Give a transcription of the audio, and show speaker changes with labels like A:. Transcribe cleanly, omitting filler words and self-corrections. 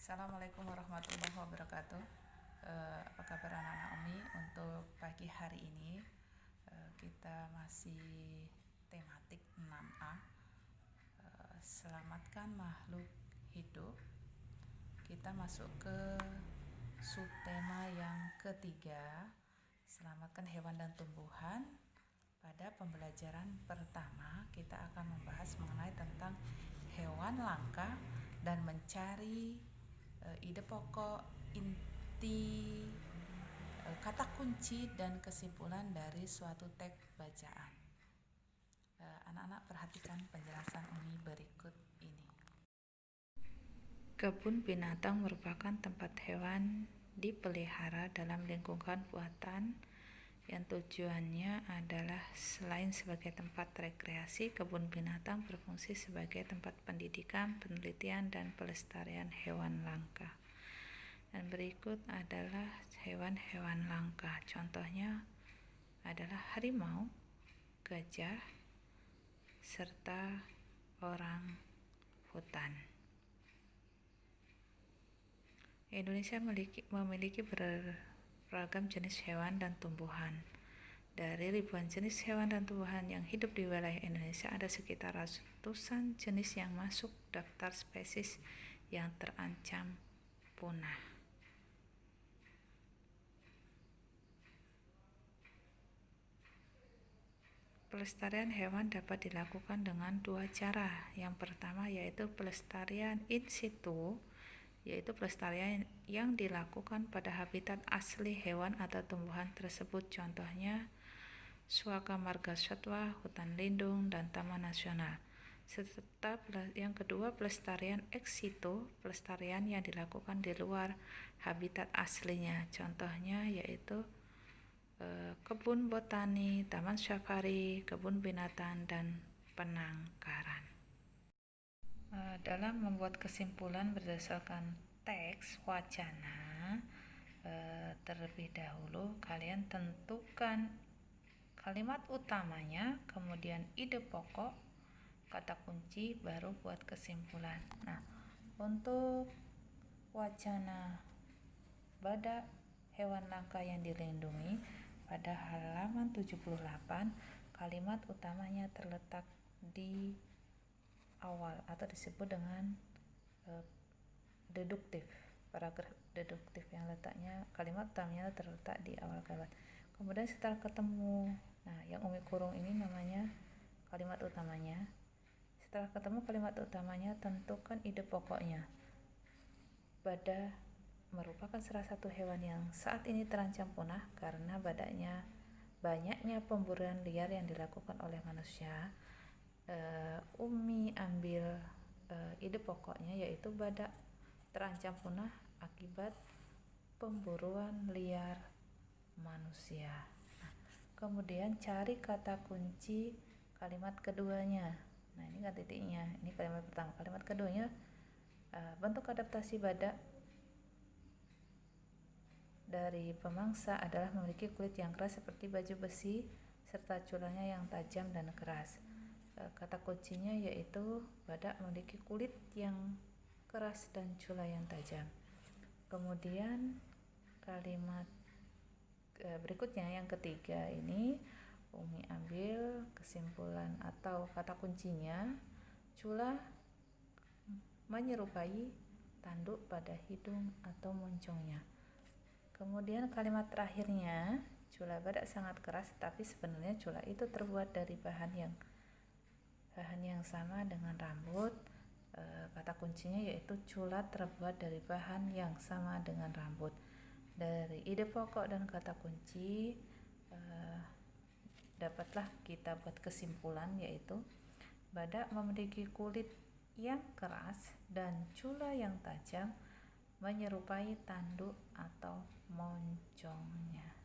A: Assalamualaikum warahmatullahi wabarakatuh. Apa kabar anak-anak Umi? Untuk pagi hari ini kita masih tematik 6A, selamatkan makhluk hidup. Kita masuk ke subtema yang ketiga, selamatkan hewan dan tumbuhan. Pada pembelajaran pertama kita akan membahas mengenai tentang hewan langka dan mencari ide pokok, inti, kata kunci dan kesimpulan dari suatu teks bacaan. Anak-anak perhatikan penjelasan Umi berikut ini. Kebun binatang merupakan tempat hewan dipelihara dalam lingkungan buatan yang tujuannya adalah selain sebagai tempat rekreasi, kebun binatang berfungsi sebagai tempat pendidikan, penelitian, dan pelestarian hewan langka. Dan berikut adalah hewan-hewan langka. Contohnya adalah harimau, gajah, serta orang hutan. Indonesia memiliki beragam jenis hewan dan tumbuhan. Dari ribuan jenis hewan dan tumbuhan yang hidup di wilayah Indonesia, ada sekitar ratusan jenis yang masuk daftar spesies yang terancam punah. Pelestarian hewan dapat dilakukan dengan dua cara. Yang pertama yaitu pelestarian in situ, yaitu pelestarian yang dilakukan pada habitat asli hewan atau tumbuhan tersebut, contohnya Suaka Marga Satwa, hutan lindung, dan taman nasional. Serta yang kedua pelestarian ex situ, pelestarian yang dilakukan di luar habitat aslinya, contohnya yaitu kebun botani, taman safari, kebun binatang, dan penangkaran. Dalam membuat kesimpulan berdasarkan teks wacana, terlebih dahulu kalian tentukan kalimat utamanya, kemudian ide pokok, kata kunci, baru buat kesimpulan. Nah, untuk wacana badak hewan langka yang dilindungi, pada halaman 78 kalimat utamanya terletak di awal atau disebut dengan deduktif, paragraf deduktif yang letaknya kalimat utamanya terletak di awal kalimat. Kemudian setelah ketemu, yang Umi kurung ini namanya kalimat utamanya. Setelah ketemu kalimat utamanya, tentukan ide pokoknya. Badak merupakan salah satu hewan yang saat ini terancam punah karena banyaknya pemburuan liar yang dilakukan oleh manusia. Umi ambil ide pokoknya yaitu badak terancam punah akibat pemburuan liar manusia. Kemudian cari kata kunci kalimat keduanya. Nah, ini kan titiknya. Ini kalimat pertama. Kalimat keduanya, bentuk adaptasi badak dari pemangsa adalah memiliki kulit yang keras seperti baju besi serta culanya yang tajam dan keras. Kata kuncinya yaitu badak memiliki kulit yang keras dan cula yang tajam. Kemudian kalimat berikutnya yang ketiga ini Umi ambil kesimpulan atau kata kuncinya, cula menyerupai tanduk pada hidung atau moncongnya. Kemudian kalimat terakhirnya, cula badak sangat keras, tapi sebenarnya cula itu terbuat dari bahan yang sama dengan rambut. Kata kuncinya yaitu cula terbuat dari bahan yang sama dengan rambut. Dari ide pokok dan kata kunci dapatlah kita buat kesimpulan yaitu badak memiliki kulit yang keras dan cula yang tajam menyerupai tanduk atau moncongnya.